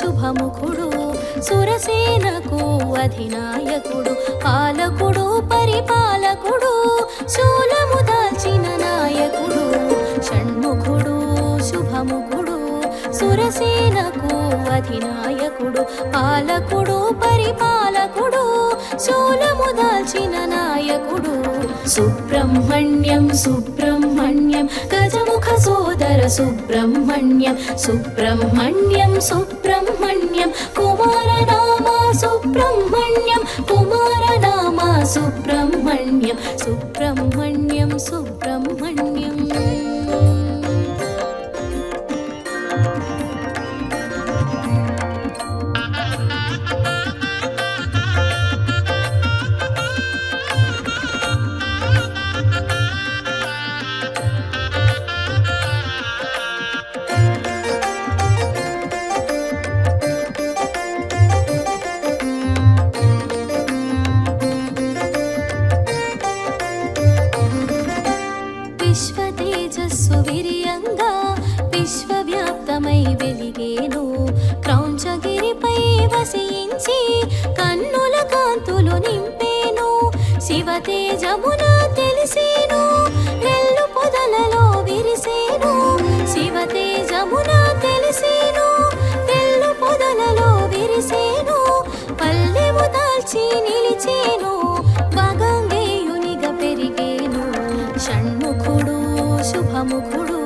శుభముఖుడు సురసేనకు అధినాయకుడు పాలకుడు పరిపాలకుడు శూలము దాల్చిన నాయకుడు షణ్ముఖుడు శుభముఖుడు సురసేనకు అధినాయకుడు పాలకుడు పరిపాలకుడు శూలము దాల్చిన నాయకుడు సుబ్రహ్మణ్యం సుబ్రహ్మణ్యం గజముఖ సోదర సుబ్రహ్మణ్యం సుబ్రహ్మణ్యం సుబ్రహ్మణ్యం కుమారనామ సుబ్రహ్మణ్యం కుమారనామ సుబ్రహ్మణ్యం సుబ్రహ్మణ్యం సుబ్రహ్మణ్యం విశ్వతేజస్సు విరియంగా విశ్వవ్యాప్తమై వెలిగేను క్రౌంచగిరిపై వసించి కన్నుల కాంతులు నింపేను శివతేజమున తెలిసేను రెల్లు పొదలలో విరిసేను శివతేజమున తెలిసేను రెల్లు పొదలలో విరిసేను పల్లెము దాల్చి నిలిచేను బాగంగేయునిగా పెరిగేను షణ్ముఖుడు శుభముఖుడు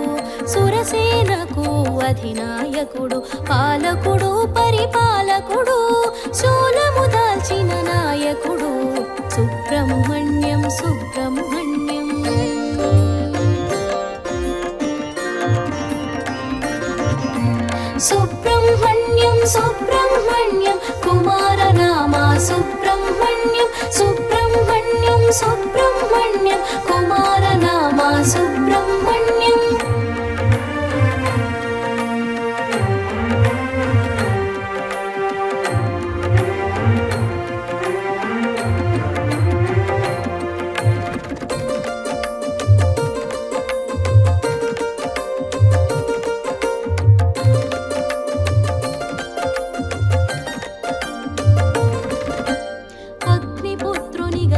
సురసేనకు అధినాయకుడు పాలకుడు పరిపాలకుడు శూలము దాల్చిన నాయకుడు సుబ్రహ్మణ్యం సుబ్రహ్మణ్యం సుబ్రహ్మణ్యం సుబ్రహ్మణ్యం కుమారనామ సుబ్రహ్మణ్యం సుబ్రహ్మణ్యం సుబ్రహ్మణ్యం కుమారనామ సుబ్రహ్మణ్యం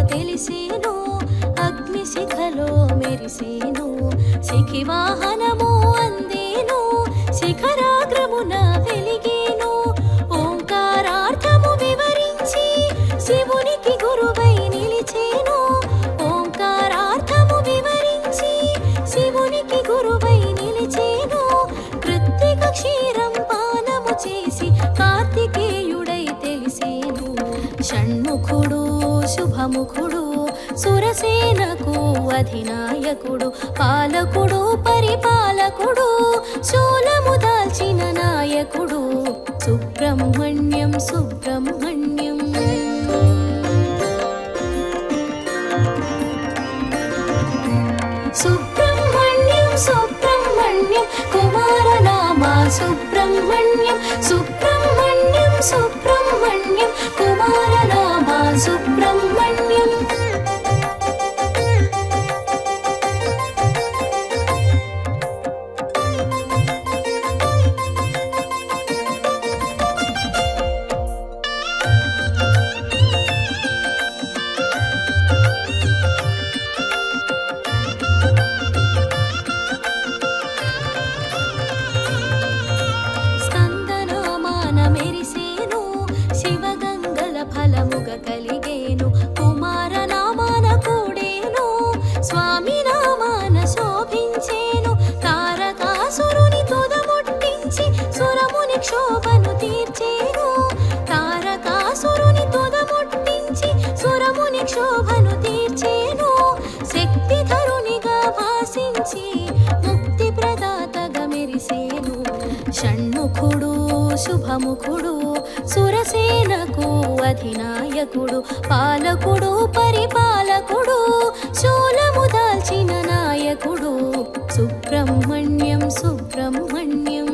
తెలిసేను అగ్నిశిఖలో మెరిసేను శిఖివాహనము అందేను శిఖరాగ్రమున వెలిగేను ఓంకారార్థము వివరించి శివునికి గురువై నిలిచేను ఓంకారార్థము వివరించి శివునికి గురువై నిలిచేను కృత్తిక క్షీరం పానము చేసి కార్తికేయుడై తెలిసేను షణ్ముఖుడు శుభముఖుడు సురసేనకు అధినాయకుడు పాలకుడు పరిపాలకుడు శూలము దాల్చిన నాయకుడు సుబ్రహ్మణ్యం సుబ్రహ్మణ్యం సుబ్రహ్మణ్యం సుబ్రహ్మణ్యం కుమారనామ సుబ్రహ్మణ్యం సుబ్రహ్మణ్యం సుబ్రహ్మణ్యం కుమారనామ సుబ్రహ్మణ్యం ఫలముగ కలిగేను కుమారనామాన కూడేను స్వామి నామాన శోభించేను తారకాసురుని తుదముట్టించి సురముని క్షోభను తీర్చేను తారకాసురుని తుదముట్టించి సురముని క్షోభను తీర్చేను శక్తిధరునిగా భాసించి ముక్తి ప్రదాతగా మెరిసేను షణ్ముఖుడు శుభముఖుడు సురసేనకు అధినాయకుడు పాలకుడు పరిపాలకుడు శూలము దాల్చిన నాయకుడు సుబ్రహ్మణ్యం సుబ్రహ్మణ్యం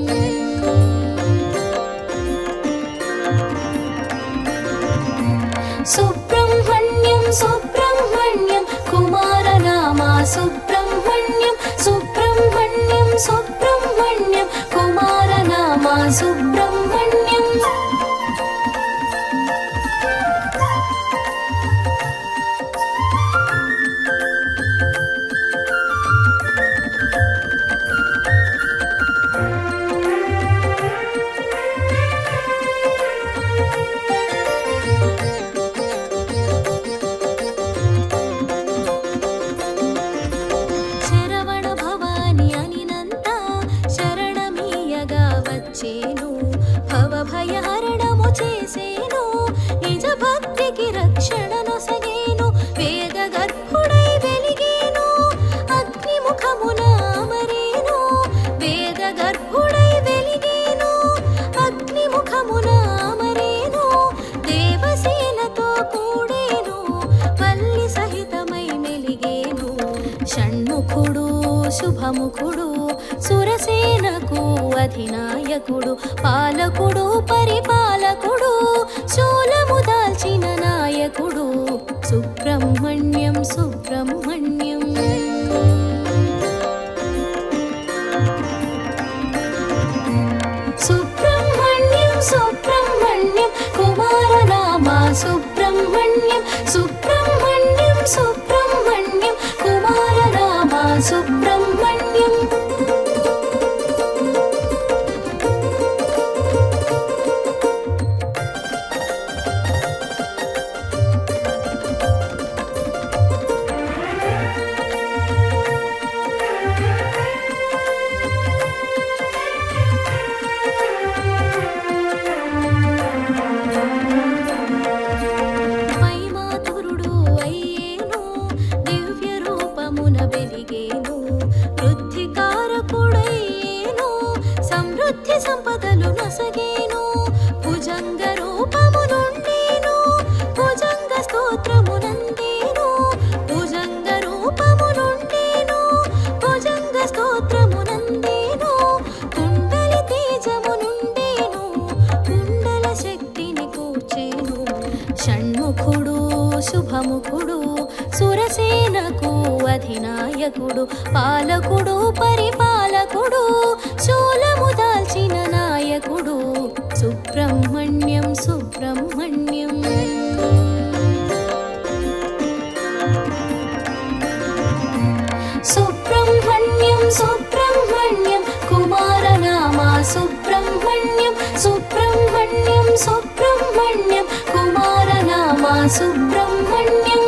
సుబ్రహ్మణ్యం సుబ్రహ్మణ్యం కుమారనామ సుబ్రహ్మణ్యం సుబ్రహ్మణ్యం సుబ్రహ్మణ్యం కుమారనామ సుబ్రహ్మణ్యం షణ్ముఖుడు శుభముఖుడు సురసేనకు అధినాయకుడు పాలకుడు పరిపాలకుడు శూలము దాల్చిన నాయకుడు సుబ్రహ్మణ్యం సుబ్రహ్మణ్యం. సుబ్రహ్మణ్యం సుబ్రహ్మణ్యం కుమారనామ సుబ్రహ్మణ్యం సుబ్రహ్మణ్యం సుబ్రహ్మణ్యం కుమారనామ సుబ్రహ్మణ్యం. మైమాతురుడు అయ్యేను దివ్య రూపమున వెలిగేను వృద్ధికారకుడయ్యేను సమృద్ధి సంపదలు నొసగేను భుజంగ రూపము నుండేను భుజంగ స్తోత్రమునందేను భుజంగ రూపము నుండేను భుజంగ స్తోత్రమునందేను కుండలి తేజము నుండేను కుండల శక్తిని కూర్చేను షణ్ముఖుడు శుభముఖుడు సురసేనకు అధినాయకుడు పాలకుడు పరిపాలకుడు శూలము దాల్చిన నాయకుడు సుబ్రహ్మణ్యం సుబ్రహ్మణ్యం. సుబ్రహ్మణ్యం సుబ్రహ్మణ్యం కుమారనామ సుబ్రహ్మణ్యం సుబ్రహ్మణ్యం సుబ్రహ్మణ్యం కుమారనామ సుబ్రహ్మణ్యం.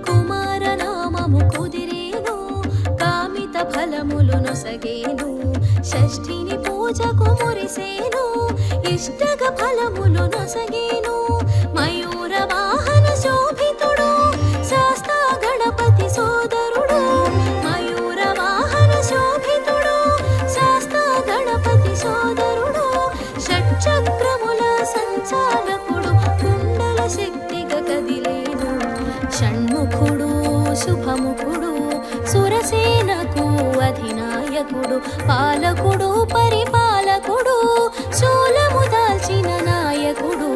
కుమారనామము కుదిరేను కామిత ఫలములు నొసగేను షష్ఠిని పూజకు మురిసేను ఇష్టగ ఫలములు నొసగేను మయూర వాహన శోభితుడు శాస్తా గణపతి సోదరుడు మయూర వాహన శోభితుడు శాస్తా గణపతి సోదరుడు షట్చక్రముల సంచాలకుడు కుండల శక్తిగా కదిలేను షణ్ముఖుడు శుభముఖుడు సురసేనకు అధినాయకుడు పాలకుడు పరిపాలకుడు శూలము దాల్చిన నాయకుడు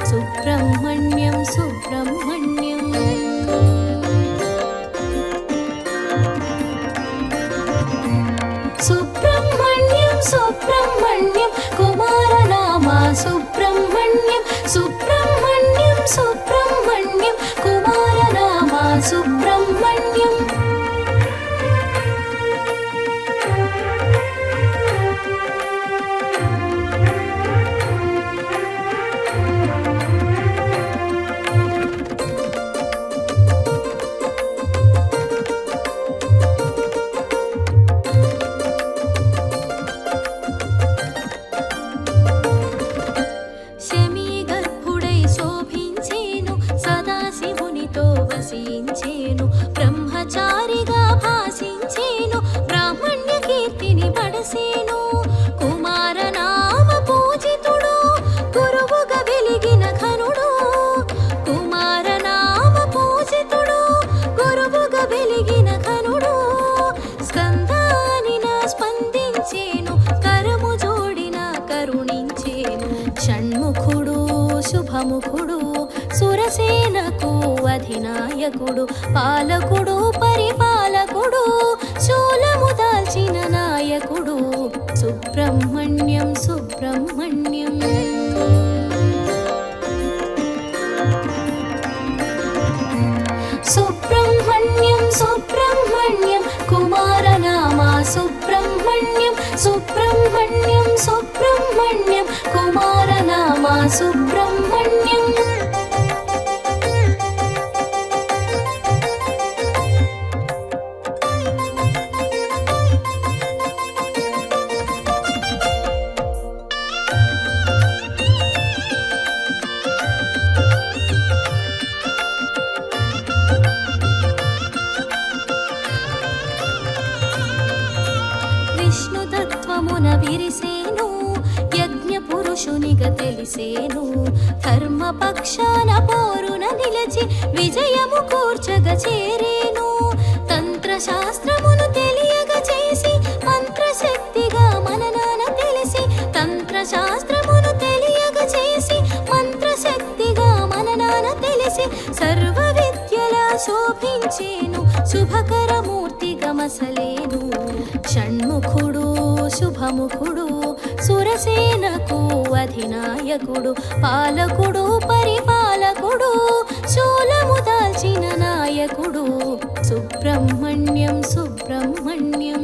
సుబ్రహ్మణ్యం సుబ్రహ్మణ్యం. సుబ్రహ్మణ్యం సుబ్రహ్మణ్యం కుమారనామ సుబ్రహ్మణ్యం సుబ్రహ్మణ్యం సుబ్రహ్మణ్యం కుమారనామ సుబ్రహ్మణ్యం. శమీగర్భుడై శోభించేను సదాశివునితో వసించేను బ్రహ్మచారిగా భాషించేను బ్రాహ్మణ్య కీర్తిని పడసేను కుమారనామ పూజితుడు గురువుగా వెలిగిన ఘనుడు కుమారనామ పూజితుడు గురువుగా వెలిగిన ఘనుడు స్కందానిన స్పందించేను కరము జోడిన కరుణించేను షణ్ముఖుడు శుభముఖుడు సురసేనకు అధినాయకుడు పాలకుడు పరిపాలకుడు శూలము దాల్చిన నాయకుడు సుబ్రహ్మణ్యం సుబ్రహ్మణ్యం. సుబ్రహ్మణ్యం సుబ్రహ్మణ్యం కుమారనామ సుబ్రహ్మణ్యం సుబ్రహ్మణ్యం సుబ్రహ్మణ్యం కుమారనామ సుబ్రహ్మణ్యం. పురుషునిగా తెలిసేను. ధర్మపక్షాన పోరున నిలచి విజయము కూర్చగా చేరేను. తంత్రశాస్త్రమును తెలియగా చేసి మంత్రశక్తిగా మననాన తెలిసి, తంత్రశాస్త్రమును తెలియగా చేసి మంత్రశక్తిగా మననాన తెలిసి, సర్వ విద్యలా శోభించేను శుభకరమూర్తిగా మసలేను. షణ్ముఖుడు శుభముఖుడు సురసేనకు అధినాయకుడు, పాలకుడు పరిపాలకుడు శూలము దాల్చిన నాయకుడు సుబ్రహ్మణ్యం సుబ్రహ్మణ్యం.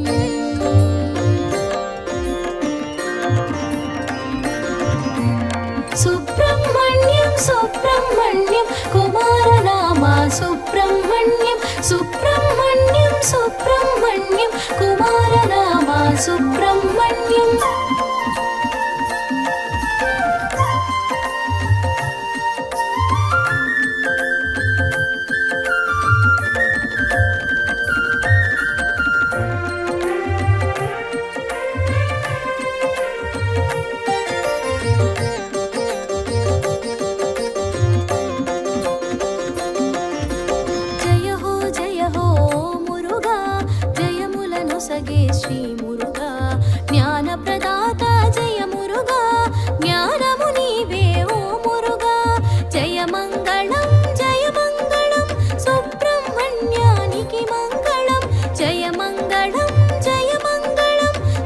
సుబ్రహ్మణ్యం సుబ్రహ్మణ్యం కుమారనామా సుబ్రహ్మణ్యం, సుబ్రహ్మణ్యం సుబ్రహ్మణ్యం కుమారనామా సుబ్రహ్మణ్యం. సగే శ్రీ మురుగా జ్ఞాన ప్రదాత జయ మురుగా, జ్ఞానము నీవే ఓ మురుగా. జయ మంగళం సుబ్రహ్మణ్యానికి మంగళం, జయ మంగళం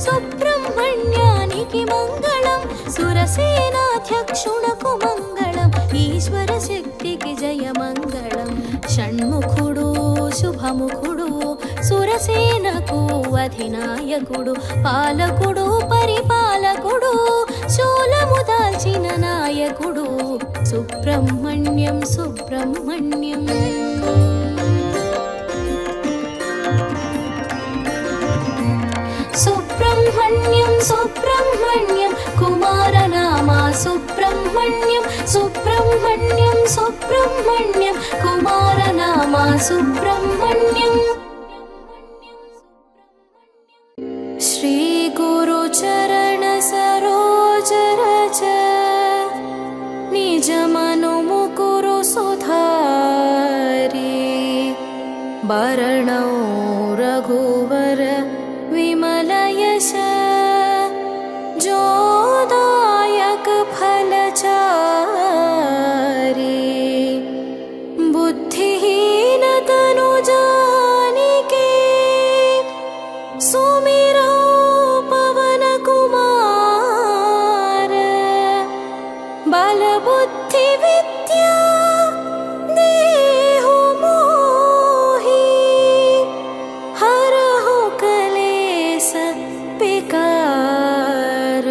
సుబ్రహ్మణ్యానికి మంగళం. సురసేనాధ్యక్షునకు మంగళం, ఈశ్వర శక్తికి జయ మంగళం. షణ్ముఖుడు శుభముఖుడు సురసేనకు అధినాయకుడు, పాలకుడు పరిపాలకుడు శూలము దాల్చిన నాయకుడు సుబ్రహ్మణ్యం సుబ్రహ్మణ్యం. సుబ్రహ్మణ్యం సుబ్రహ్మణ్యం కుమారనామా సుబ్రహ్మణ్యం, సుబ్రహ్మణ్యం సుబ్రహ్మణ్యం కుమారనామా సుబ్రహ్మణ్యం. శ్రీ గురు చరణ సరోజ రజ నిజ మను ముకురు సుధారి, భరణౌ రఘువర విమల యశ जोदायक फलचारी, बुद्धिहीन तनु जानिके सुमिरो पवन कुमार, बल बुद्धि विद्या देहु मोहि, हरहु कलेस पिकार.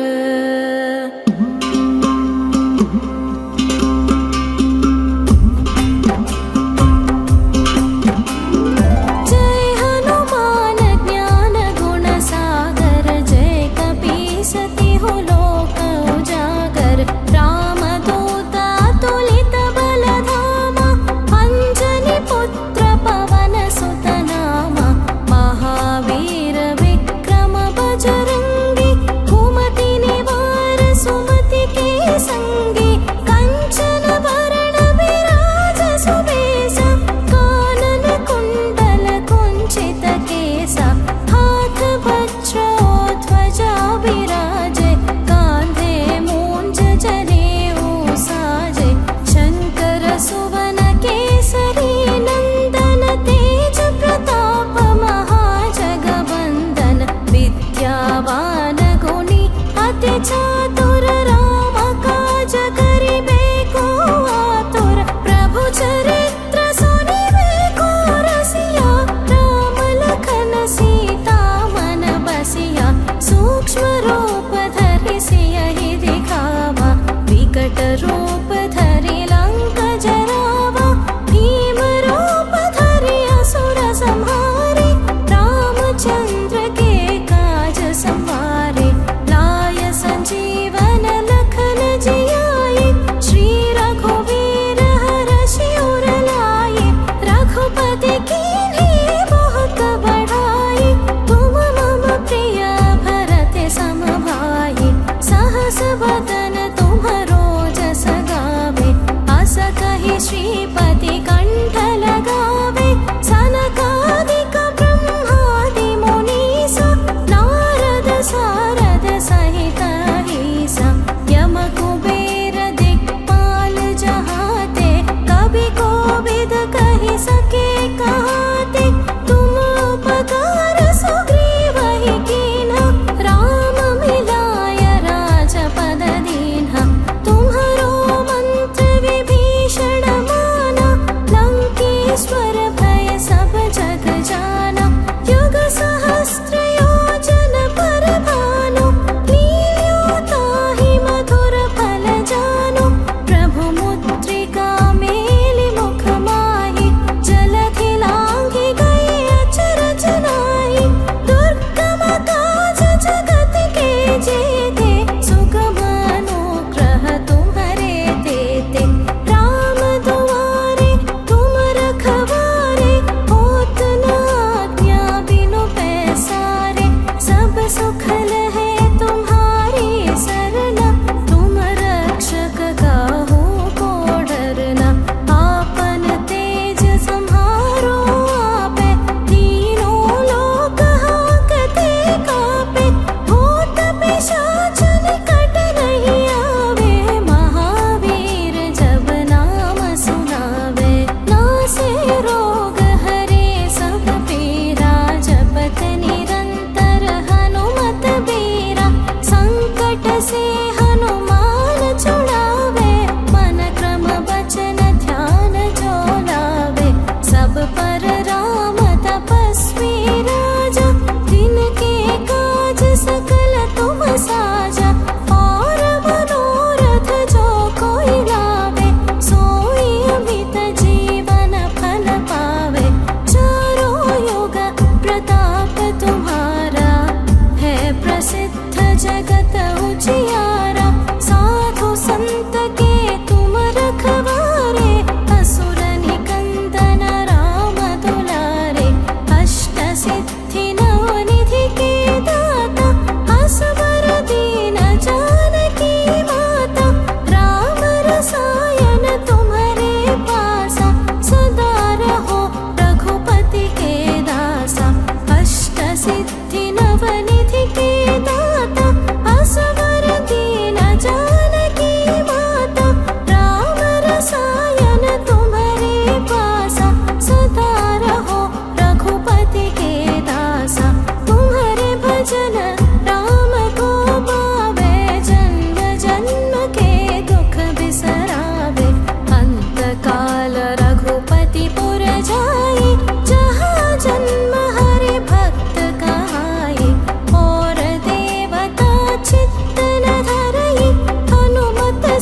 जय हनुमान ज्ञान गुण सागर, जय कपीसति हो लोक उजागर. रामदूता तुलित बल धामा, अंजनी पुत्र पवन सुत नामा. महावीर विक्रम बजरंगी, कुमति निवार सुमति के संगी. कंचन वरण विराज सुबेसा, कानन कुंडल कुंचित केसा. हाथ वज्र ध्वजा विराजे, कांधे मूंज जनेऊ साजे. शंकर सुवन केसरी नंदन, तेज प्रताप महाजगवंदन. विद्यावान गुणी अति चातुर, राम काज करिबेको आतुर. प्रभु चरित्र सुनिबेको रसिया, राम लखन सीता मन बसिया. सूक्ष्म रूप धरि सियहि दिखावा, विकट रूप धरि लंक जरावा. भीम रूप धरि असुर संहारे, रामचंद्र के काज संवारे. लाय संजीवन लखन जियाए, श्री रघुवीर हरषि उर लाए. रघुपति कीन्ही बहुत बढ़ाई, तुम मम प्रिय भरत सम भाई. सहस वदन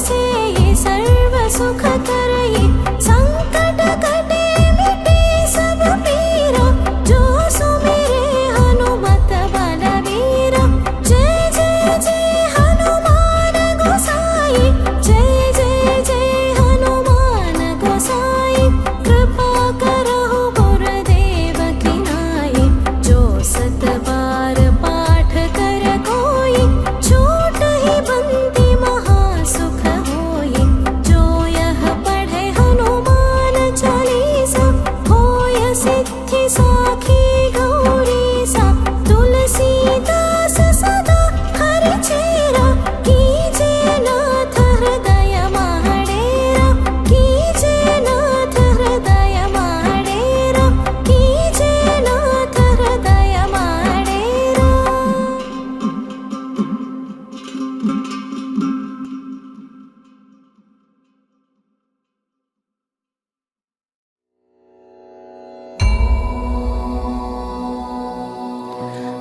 से ये सर्व सुख करई संकट कटे मिटे सब पीरा जो सुमिरे हनुमत बलवीरा जय जय जय हनुमान गोसाई जय जय जय हनुमान गोसाई कृपा करहु गुरुदेव की नाई जो सत बार पाठ कर कोई छूट ही बंदी महासुख होई जो यह पढ़े हनुमान चालीसा होय सिद्धि साखी गौरी सा तुलसीदास सदा हरि चेरा कीजे नाथ हृदय महडेरा कीजे नाथ हृदय महडेरा कीजे नाथ हृदय महडेरा।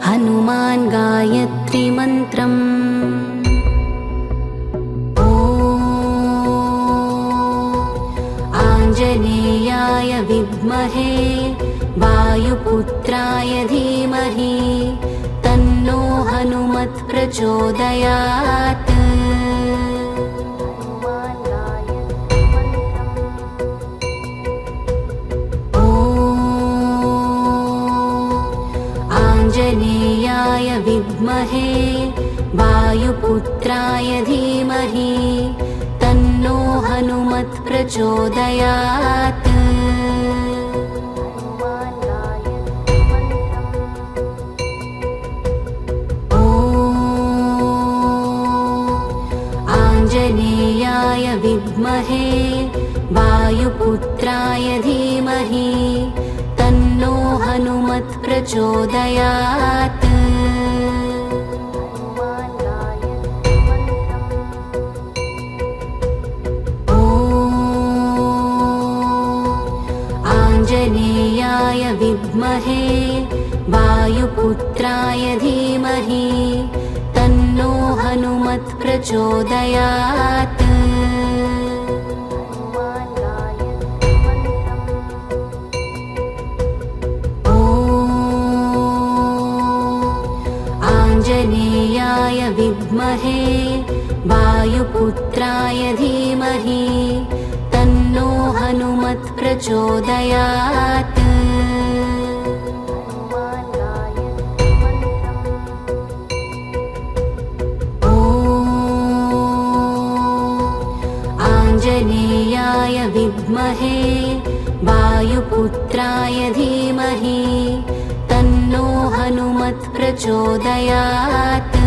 हनुमान् गायत्री मन्त्रम् आञ्जनेयाय विद्महे वायुपुत्राय धीमहि तन्नो हनुमत् प्रचोदयात्। आञ्जनेयाय विद्महे वायुपुत्राय धीमहि तन्नो हनुमत् प्रचोदयात्। आञ्जनेयाय विद्महे वायुपुत्राय धीमहि तन्नो हनुमत् प्रचोदयात्। आञ्जनेयाय विद्महे वायुपुत्राय धीमहि तन्नो हनुमत् प्रचोदयात्। आञ्जनेयाय विद्महे वायुपुत्राय धीमहि तन्नो हनुमत् प्रचोदयात्। आञ्जनेयाय विद्महे वायुपुत्राय धीमहि तन्नो हनुमत् प्रचोदयात्।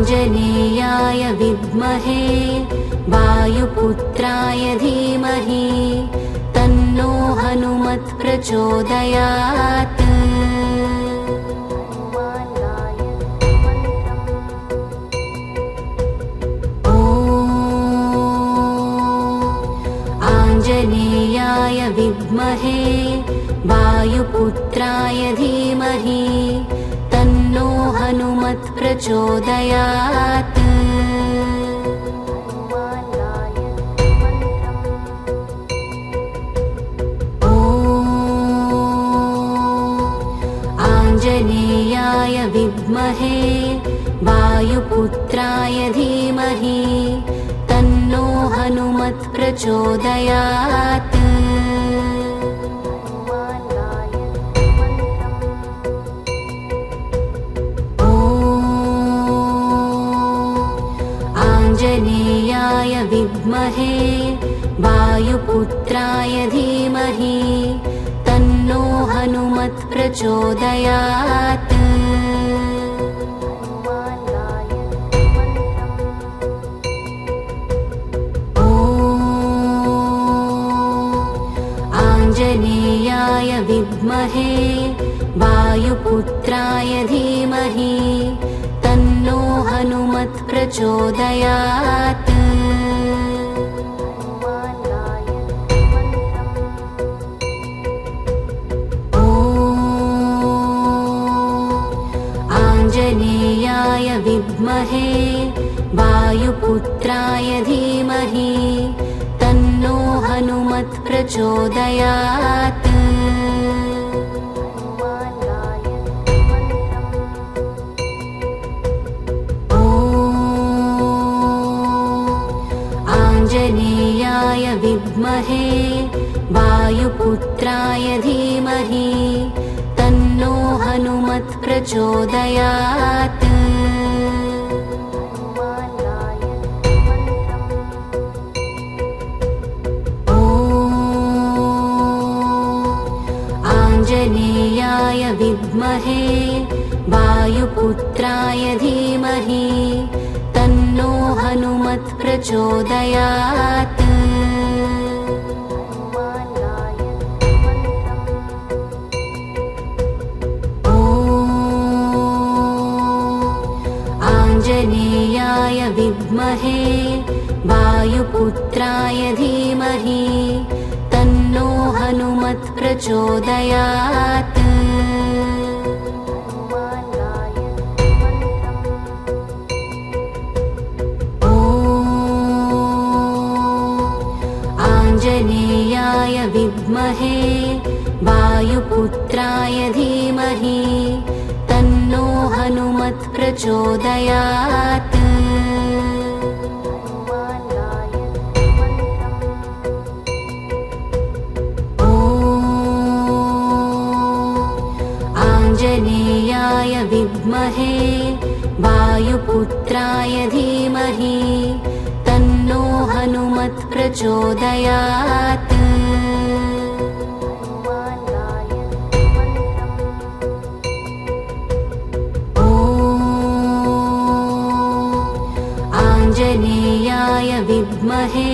आञ्जनेयाय विद्महे वायुपुत्राय धीमहि तन्नो हनुमत् प्रचोदयात्। आञ्जनेयाय विद्महे वायुपुत्राय धीमहि तन्नो हनुमत् प्रचोदयात्। आञ्जनेयाय विद्महे वायुपुत्राय धीमहि तन्नो हनुमत् प्रचोदयात्। आञ्जनेयाय विद्महे वायुपुत्राय धीमहि तन्नो हनुमत् प्रचोदयात्। आञ्जनेयाय विद्महे वायुपुत्राय धीमहि तन्नो हनुमत् प्रचोदयात्। विद्महे वायुपुत्राय धीमहि तन्नो हनुमत् प्रचोदयात्। आञ्जनेयाय विद्महे वायुपुत्राय धीमहि तन्नो हनुमत् प्रचोदयात्। आञ्जनेयाय विद्महे वायुपुत्राय धीमहि तन्नो हनुमत् प्रचोदयात्। आञ्जनेयाय विद्महे वायुपुत्राय धीमहि तन्नो हनुमत् प्रचोदयात्। आञ्जनेयाय विद्महे वायुपुत्राय धीमहि तन्नो हनुमत् प्रचोदयात्। आञ्जनेयाय विद्महे वायुपुत्राय धीमहि तन्नो हनुमत् प्रचोदयात्। आञ्जनेयाय विद्महे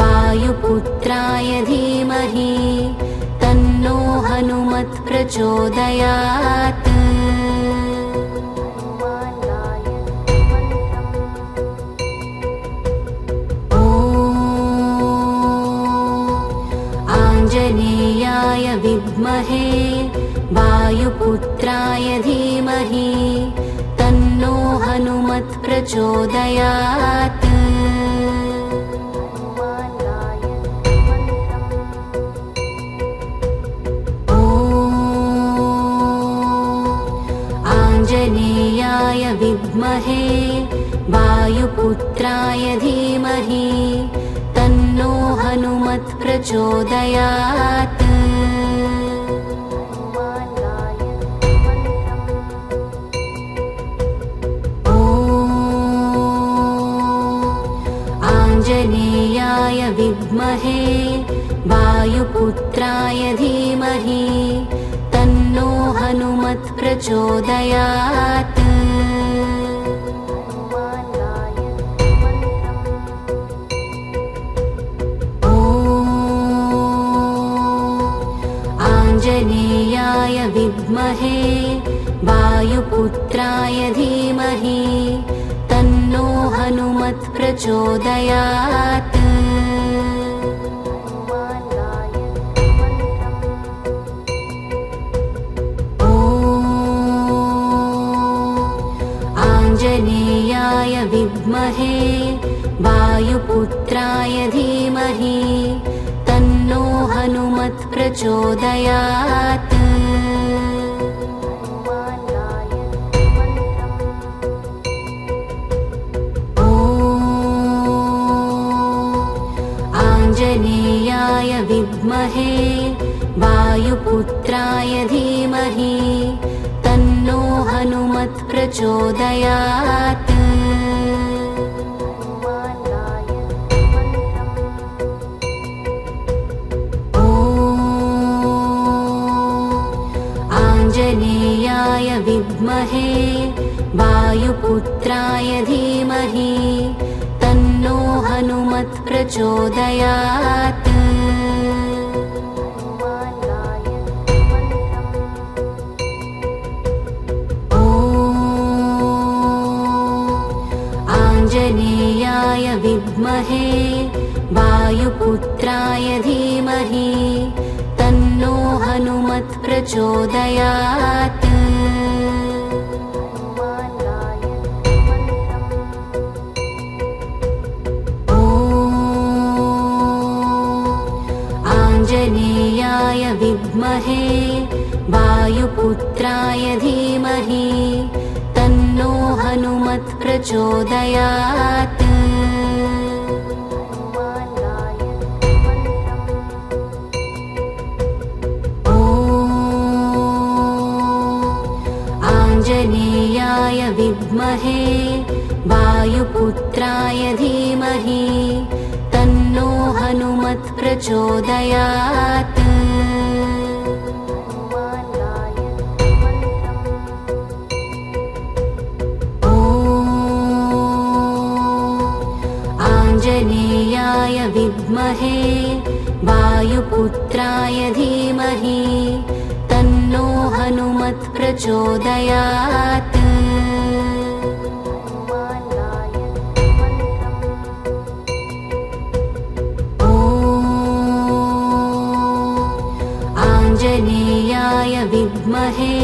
वायुपुत्राय धीमहि तन्नो हनुमत् प्रचोदयात्। आञ्जनेयाय विद्महे वायुपुत्राय धीमहि तन्नो हनुमत् प्रचोदयात्। आञ्जनेयाय विद्महे वायुपुत्राय धीमहि तन्नो हनुमत् प्रचोदयात्। आञ्जनेयाय विद्महे वायुपुत्राय धीमहि तन्नो हनुमत् प्रचोदयात्। आञ्जनेयाय विद्महे वायुपुत्राय धीमहि तन्नो हनुमत् प्रचोदयात्। आञ्जनेयाय विद्महे वायुपुत्राय धीमहि तन्नो हनुमत् प्रचोदयात्। आञ्जनेयाय विद्महे वायुपुत्राय धीमहि तन्नो हनुमत् प्रचोदयात्। आञ्जनेयाय विद्महे वायुपुत्राय धीमहि तन्नो हनुमत् प्रचोदयात्। आञ्जनेयाय विद्महे वायुपुत्राय धीमहि तन्नो हनुमत् प्रचोदयात्। विद्महे वायुपुत्राय धीमहि तन्नो हनुमत् प्रचोदयात्। आञ्जनेयाय विद्महे वायुपुत्राय धीमहि तन्नो हनुमत् प्रचोदयात्। आञ्जनेयाय विद्महे वायुपुत्राय धीमहि तन्नो हनुमत् प्रचोदयात्। आञ्जनेयाय विद्महे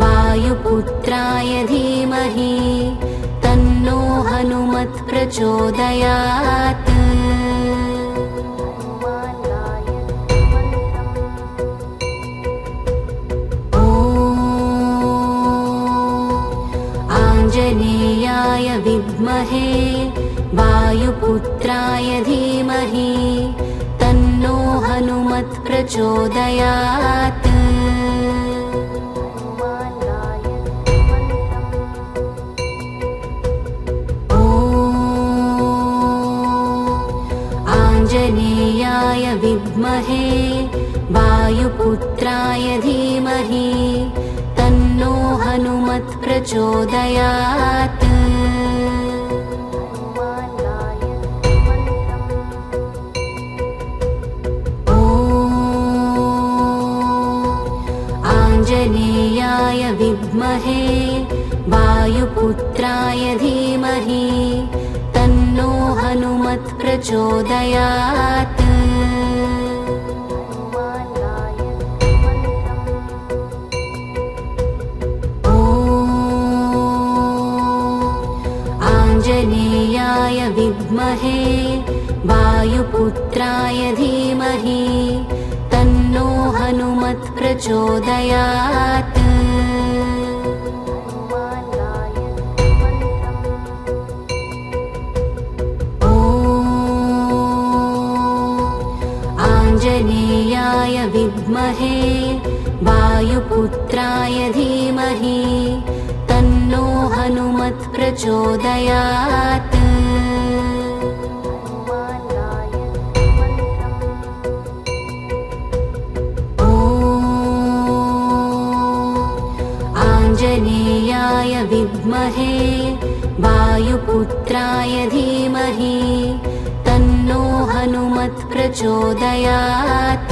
वायुपुत्राय धीमहि तन्नो हनुमत् प्रचोदयात्। आञ्जनेयाय विद्महे वायुपुत्राय धीमहि तन्नो हनुमत् प्रचोदयात्। आञ्जनेयाय विद्महे वायुपुत्राय धीमहि तन्नो हनुमत् प्रचोदयात्। आञ्जनेयाय विद्महे वायुपुत्राय धीमहि तन्नो हनुमत् प्रचोदयात्। आञ्जनेयाय विद्महे वायुपुत्राय धीमहि तन्नो हनुमत् प्रचोदयात्। आञ्जनेयाय विद्महे वायुपुत्राय धीमहि तन्नो हनुमत् प्रचोदयात्। आञ्जनेयाय विद्महे वायुपुत्राय धीमहि तन्नो हनुमत् प्रचोदयात्।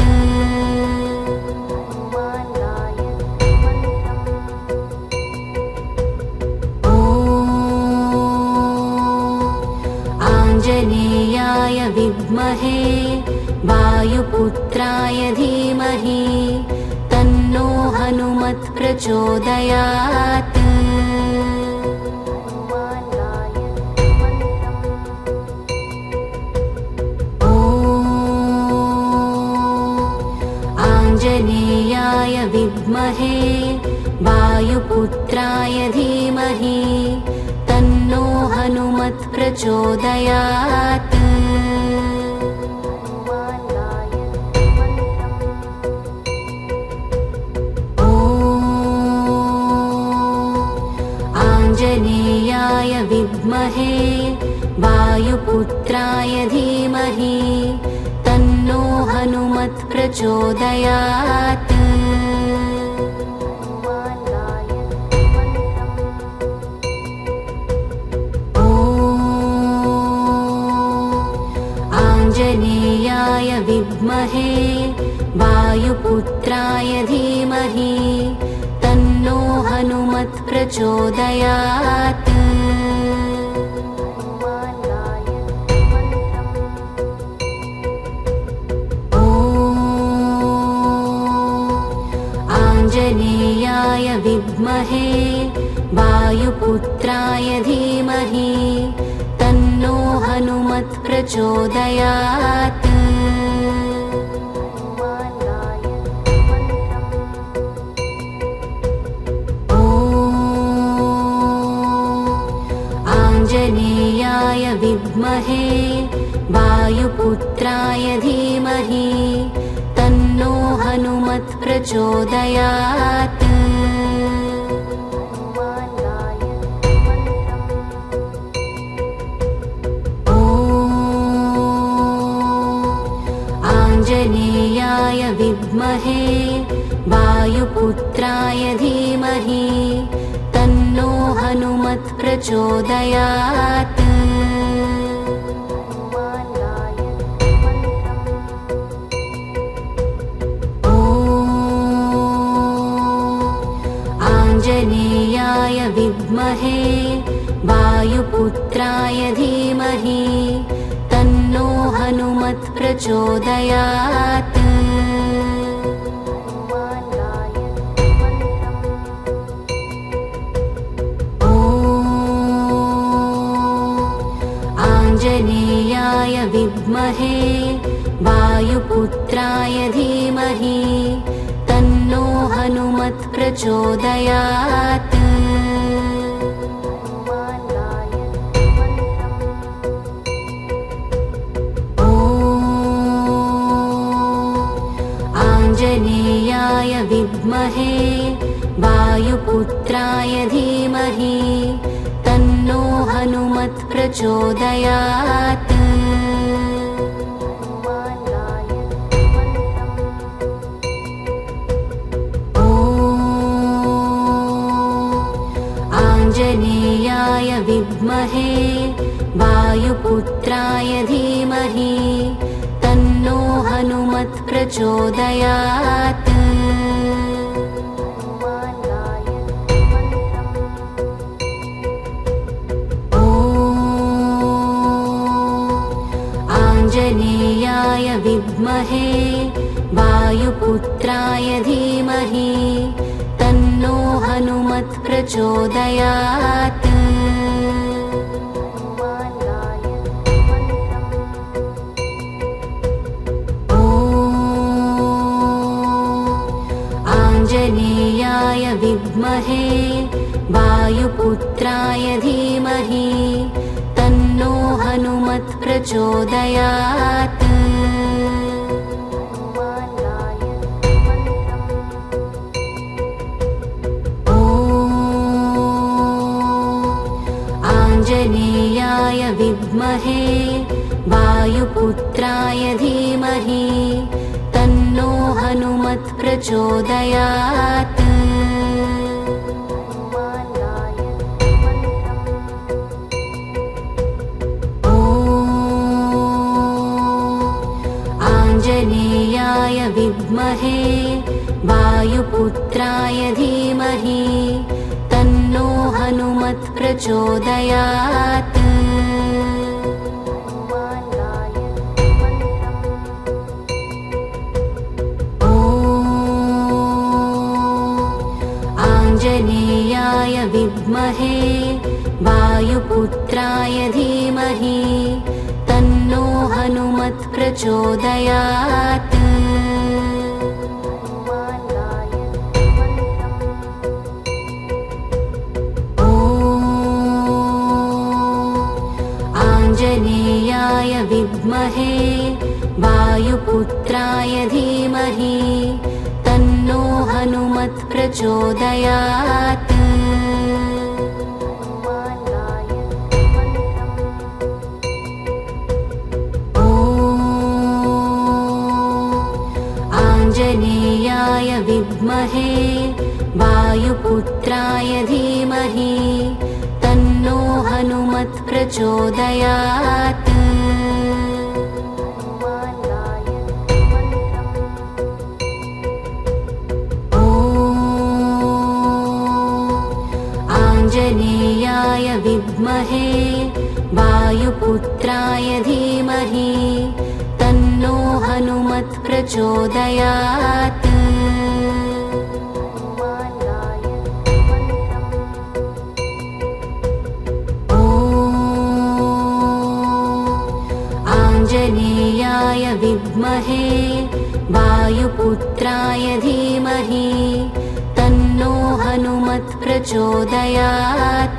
आञ्जनेयाय विद्महे वायुपुत्राय धीमहि तन्नो हनुमत् प्रचोदयात्। आञ्जनेयाय विद्महे वायुपुत्राय धीमहि तन्नो हनुमत् प्रचोदयात्। आञ्जनेयाय विद्महे वायुपुत्राय धीमहि तन्नो हनुमत् प्रचोदयात्। आञ्जनेयाय विद्महे वायुपुत्राय धीमहि तन्नो हनुमत् प्रचोदयात्। आञ्जनेयाय विद्महे वायुपुत्राय धीमहि तन्नो हनुमत् प्रचोदयात्। विद्महे वायुपुत्राय धीमहि तन्नो हनुमत् प्रचोदयात्। आञ्जनेयाय विद्महे वायुपुत्राय धीमहि तन्नो हनुमत् प्रचोदयात्। आञ्जनेयाय विद्महे वायुपुत्राय धीमहि तन्नो हनुमत् प्रचोदयात्। आञ्जनेयाय विद्महे वायुपुत्राय धीमहि तन्नो हनुमत् प्रचोदयात्। आञ्जनेयाय विद्महे वायुपुत्राय धीमहि तन्नो हनुमत् प्रचोदयात्। आञ्जनेयाय विद्महे वायुपुत्राय धीमहि तन्नो हनुमत् प्रचोदयात्। आञ्जनेयाय विद्महे वायुपुत्राय धीमहि तन्नो हनुमत् प्रचोदयात्। आञ्जनेयाय विद्महे वायुपुत्राय धीमहि तन्नो हनुमत् प्रचोदयात्। आञ्जनेयाय विद्महे वायुपुत्राय धीमहि तन्नो हनुमत् प्रचोदयात्। आञ्जनेयाय विद्महे वायुपुत्राय धीमहि तन्नो हनुमत् प्रचोदयात्। आञ्जनेयाय विद्महे वायुपुत्राय धीमहि तन्नो हनुमत् प्रचोदयात्। आञ्जनेयाय विद्महे वायुपुत्राय धीमहि तन्नो हनुमत् प्रचोदयात्। आञ्जनेयाय विद्महे वायुपुत्राय धीमहि तन्नो हनुमत् प्रचोदयात्। आञ्जनेयाय विद्महे वायुपुत्राय धीमहि तन्नो हनुमत् प्रचोदयात्। आञ्जनेयाय विद्महे वायुपुत्राय धीमहि तन्नो हनुमत् प्रचोदयात्।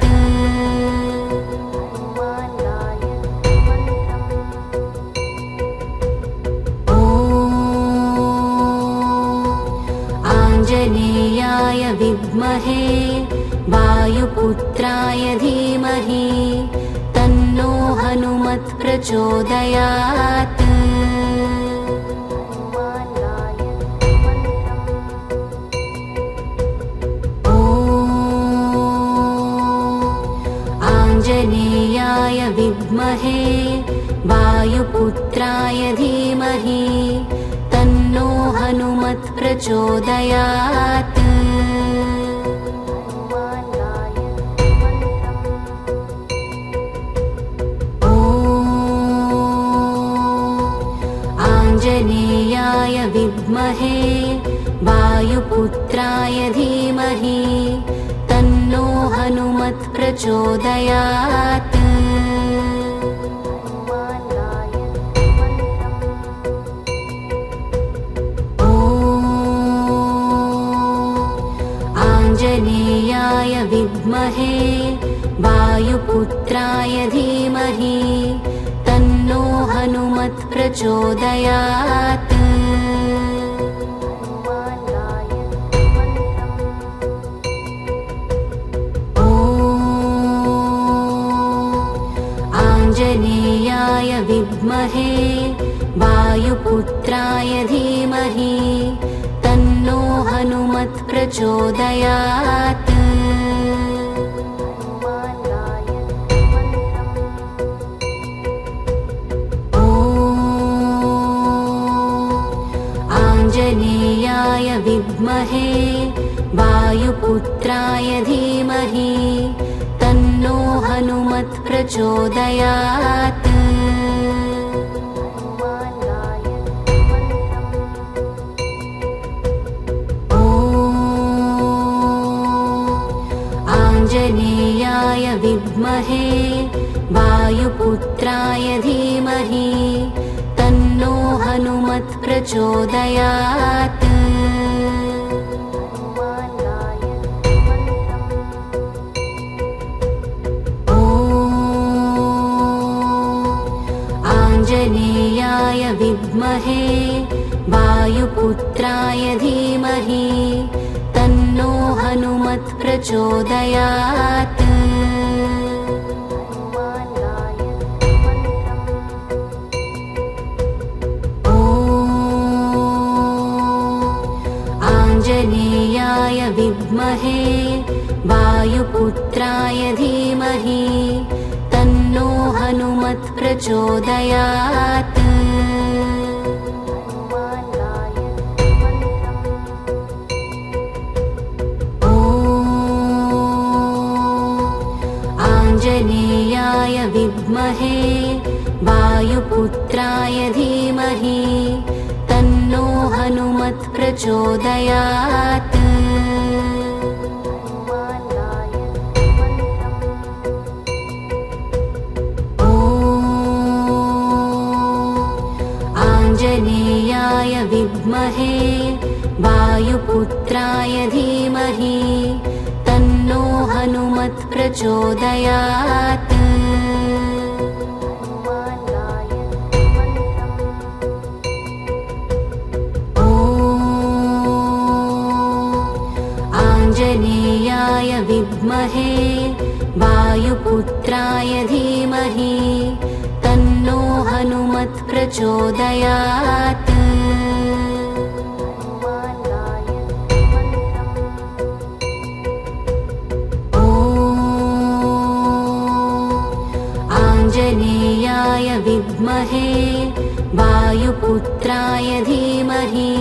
आञ्जनेयाय विद्महे वायुपुत्राय धीमहि तन्नो हनुमत् प्रचोदयात्। आञ्जनेयाय विद्महे वायुपुत्राय धीमहि तन्नो हनुमत् प्रचोदयात्। आञ्जनेयाय विद्महे वायुपुत्राय धीमहि तन्नो हनुमत् प्रचोदयात्। आञ्जनेयाय विद्महे वायुपुत्राय धीमहि तन्नो हनुमत् प्रचोदयात्। आञ्जनेयाय विद्महे वायुपुत्राय धीमहि तन्नो हनुमत् प्रचोदयात्। आञ्जनेयाय विद्महे वायुपुत्राय धीमहि तन्नो हनुमत् प्रचोदयात्। आञ्जनेयाय विद्महे वायुपुत्राय धीमहि तन्नो हनुमत् प्रचोदयात्। आञ्जनेयाय विद्महे वायुपुत्राय धीमहि तन्नो हनुमत् प्रचोदयात्। आञ्जनेयाय विद्महे वायुपुत्राय धीमहि तन्नो हनुमत् प्रचोदयात्। आञ्जनेयाय विद्महे वायुपुत्राय धीमहि तन्नो हनुमत् प्रचोदयात्। आञ्जनेयाय विद्महे वायुपुत्राय धीमहि तन्नो हनुमत् प्रचोदयात्। आञ्जनेयाय विद्महे वायुपुत्राय धीमहि तन्नो हनुमत् प्रचोदयात्। आञ्जनेयाय विद्महे वायुपुत्राय धीमहि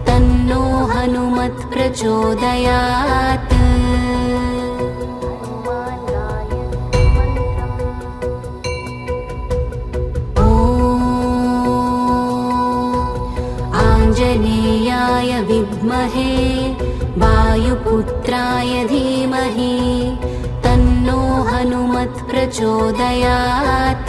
तन्नो हनुमत् प्रचोदयात्। आञ्जनेयाय विद्महे वायुपुत्राय धीमहि तन्नो हनुमत् प्रचोदयात्।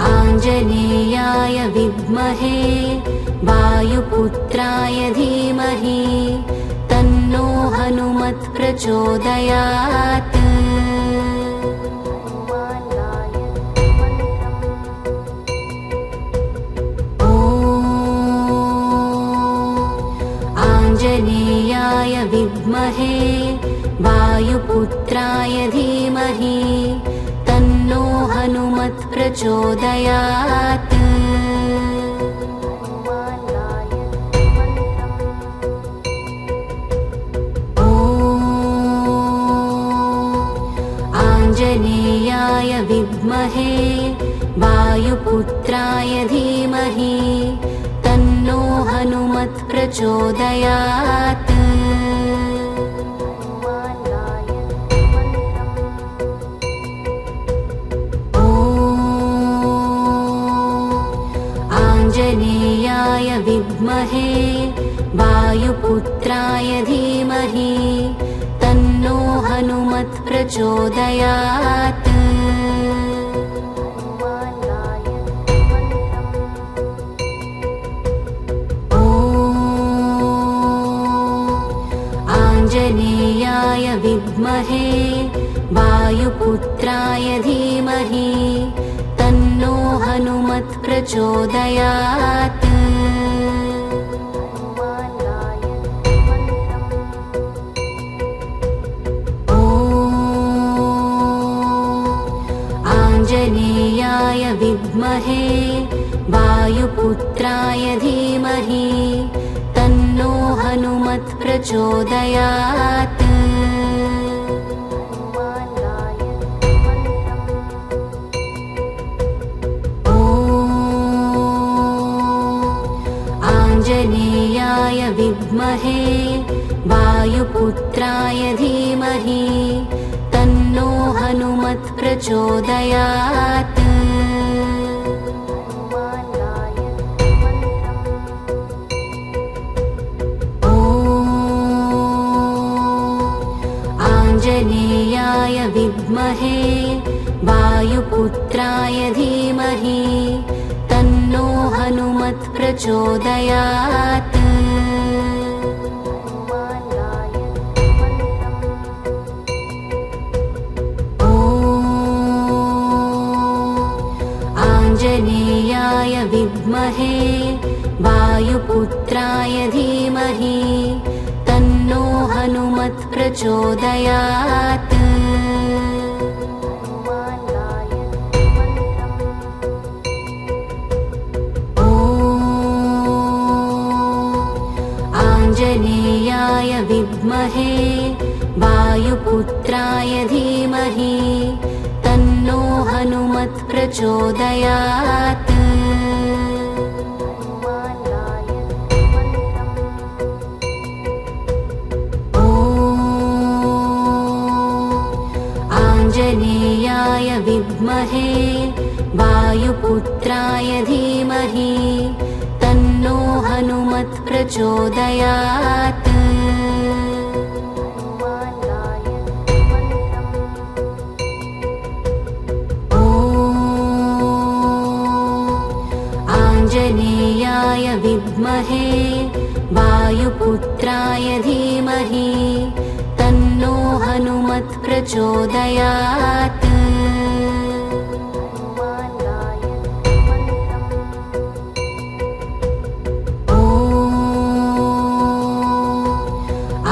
आञ्जनेयाय विद्महे वायुपुत्राय धीमहि तन्नो हनुमत् प्रचोदयात्। विद्महे वायुपुत्राय धीमहि तन्नो हनुमत् प्रचोदयात्। आञ्जनेयाय विद्महे वायुपुत्राय धीमहि तन्नो हनुमत् प्रचोदयात्। आञ्जनेयाय विद्महे वायुपुत्राय धीमहि तन्नो हनुमत् प्रचोदयात्। आञ्जनेयाय विद्महे वायुपुत्राय धीमहि तन्नो हनुमत् प्रचोदयात्। आञ्जनेयाय विद्महे वायुपुत्राय धीमहि तन्नो हनुमत् प्रचोदयात्। आञ्जनेयाय विद्महे वायुपुत्राय धीमहि तन्नो हनुमत् प्रचोदयात्। आञ्जनेयाय विद्महे वायुपुत्राय धीमहि तन्नो हनुमत् प्रचोदयात्। आञ्जनेयाय विद्महे वायुपुत्राय धीमहि तन्नो हनुमत् प्रचोदयात्। आञ्जनेयाय विद्महे वायुपुत्राय धीमहि तन्नो हनुमत् प्रचोदयात्। आञ्जनेयाय विद्महे वायुपुत्राय धीमहि तन्नो हनुमत् प्रचोदयात्। आञ्जनेयाय विद्महे वायुपुत्राय धीमहि तन्नो हनुमत् प्रचोदयात्।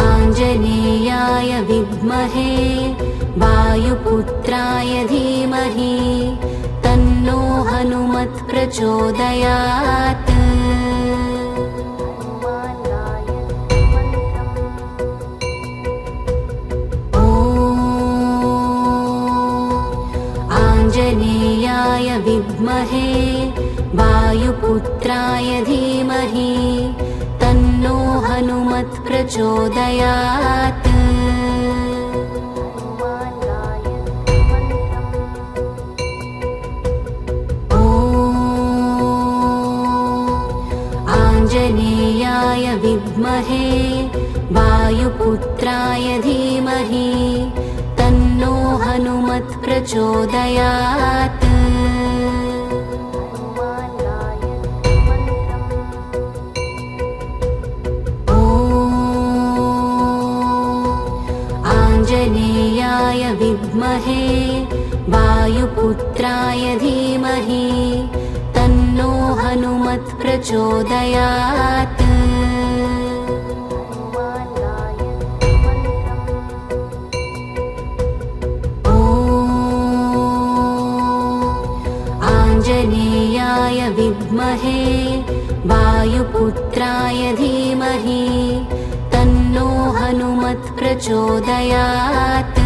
आञ्जनेयाय विद्महे वायुपुत्राय धीमहि तन्नो हनुमत् प्रचोदयात्। आञ्जनेयाय विद्महे वायुपुत्राय धीमहि तन्नो हनुमत् प्रचोदयात्। आञ्जनेयाय विद्महे वायुपुत्राय धीमहि तन्नो हनुमत् प्रचोदयात्। आञ्जनेयाय विद्महे वायुपुत्राय धीमहि तन्नो हनुमत् प्रचोदयात्। विद्महे वायुपुत्राय धीमहि तन्नो हनुमत् प्रचोदयात्।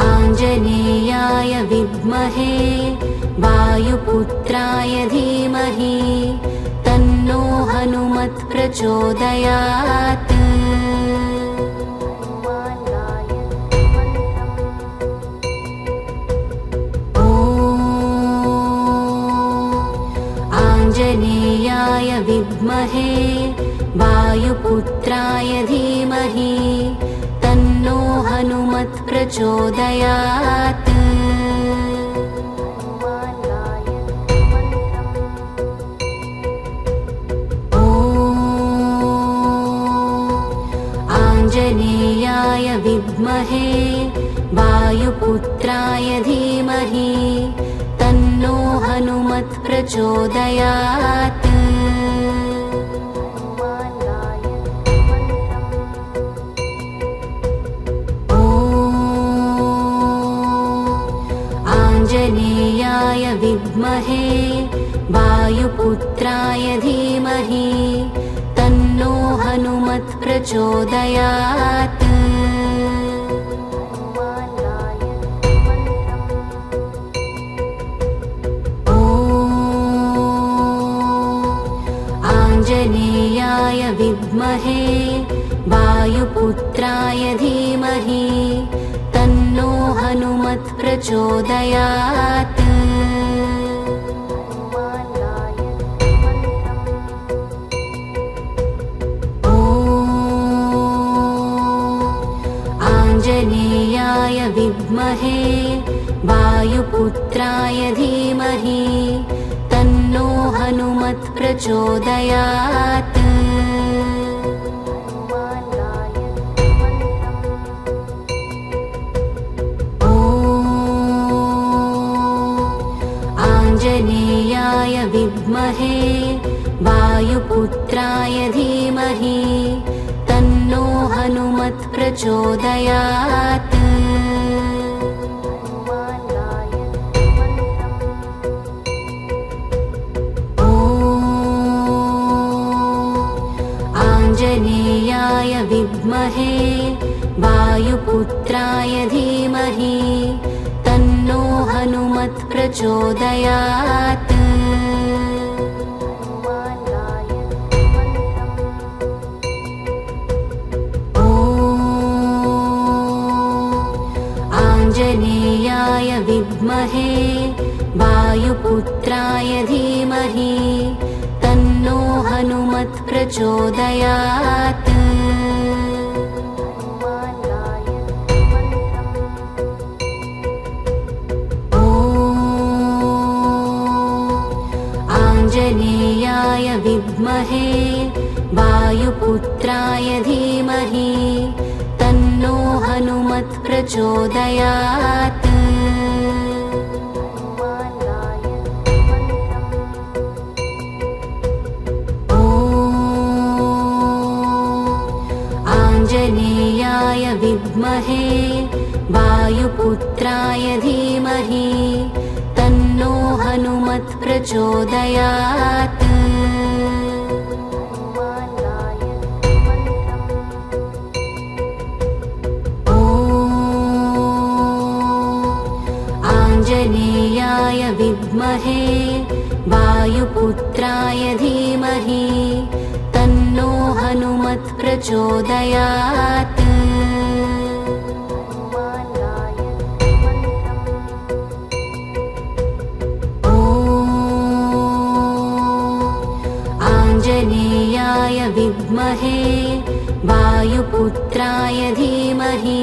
आञ्जनेयाय विद्महे वायुपुत्राय धीमहि तन्नो हनुमत् प्रचोदयात्। आञ्जनेयाय विद्महे वायुपुत्राय धीमहि तन्नो हनुमत् प्रचोदयात्। आञ्जनेयाय विद्महे वायुपुत्राय धीमहि तन्नो हनुमत् प्रचोदयात्। आञ्जनेयाय विद्महे वायुपुत्राय धीमहि तन्नो हनुमत् प्रचोदयात्। आञ्जनेयाय विद्महे वायुपुत्राय धीमहि तन्नो हनुमत् प्रचोदयात्। आञ्जनेयाय विद्महे वायुपुत्राय धीमहि तन्नो हनुमत् प्रचोदयात्। आञ्जनेयाय विद्महे वायुपुत्राय धीमहि तन्नो हनुमत् प्रचोदयात्। आञ्जनेयाय विद्महे वायुपुत्राय धीमहि तन्नो हनुमत् प्रचोदयात्। आञ्जनेयाय विद्महे वायुपुत्राय धीमहि तन्नो हनुमत् प्रचोदयात्। आञ्जनेयाय विद्महे वायुपुत्राय धीमहि तन्नो हनुमत् प्रचोदयात्। आञ्जनेयाय विद्महे वायुपुत्राय धीमहि तन्नो हनुमत् प्रचोदयात्। आञ्जनेयाय विद्महे वायुपुत्राय धीमहि तन्नो हनुमत् प्रचोदयात्। आञ्जनेयाय विद्महे वायुपुत्राय धीमहि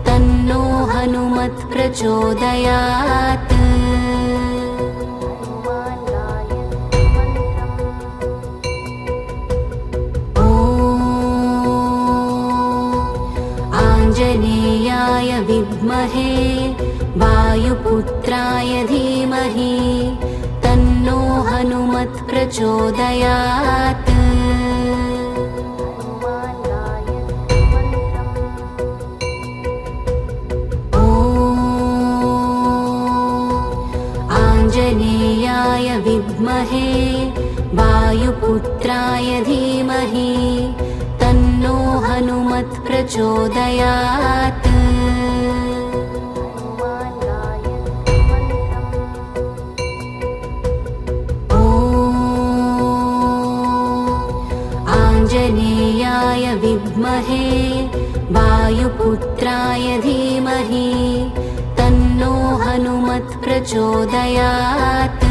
तन्नो हनुमत् प्रचोदयात्। आञ्जनेयाय विद्महे वायुपुत्राय धीमहि तन्नो हनुमत् प्रचोदयात्। विद्महे वायुपुत्राय धीमहि तन्नो हनुमत् प्रचोदयात्। आञ्जनेयाय विद्महे वायुपुत्राय धीमहि तन्नो हनुमत् प्रचोदयात्।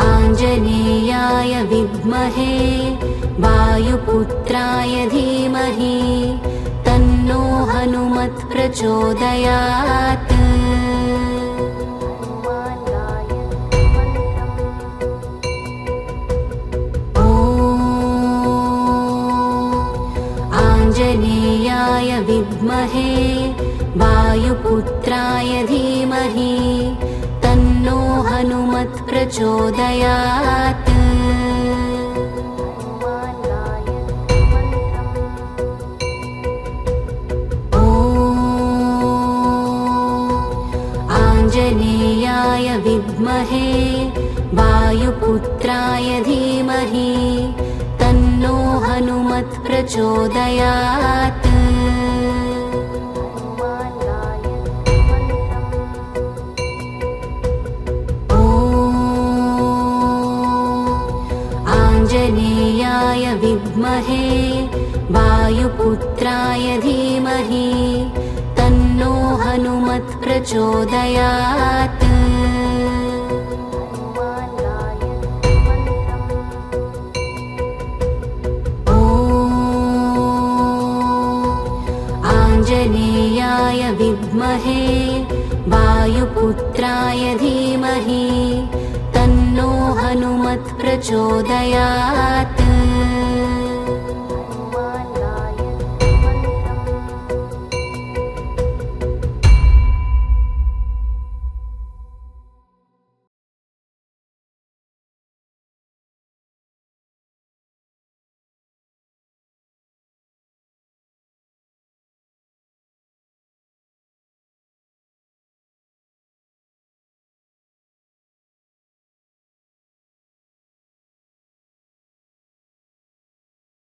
आञ्जनेयाय विद्महे वायुपुत्राय धीमहि तन्नो हनुमत् प्रचोदयात्। आञ्जनेयाय विद्महे वायुपुत्राय धीमहि तन्नो हनुमत् प्रचोदयात्। आञ्जनेयाय विद्महे वायुपुत्राय धीमहि तन्नो हनुमत् प्रचोदयात्। आञ्जनेयाय विद्महे वायुपुत्राय धीमहि तन्नो हनुमत् प्रचोदयात्। आञ्जनेयाय विद्महे वायुपुत्राय धीमहि तन्नो हनुमत् प्रचोदयात्।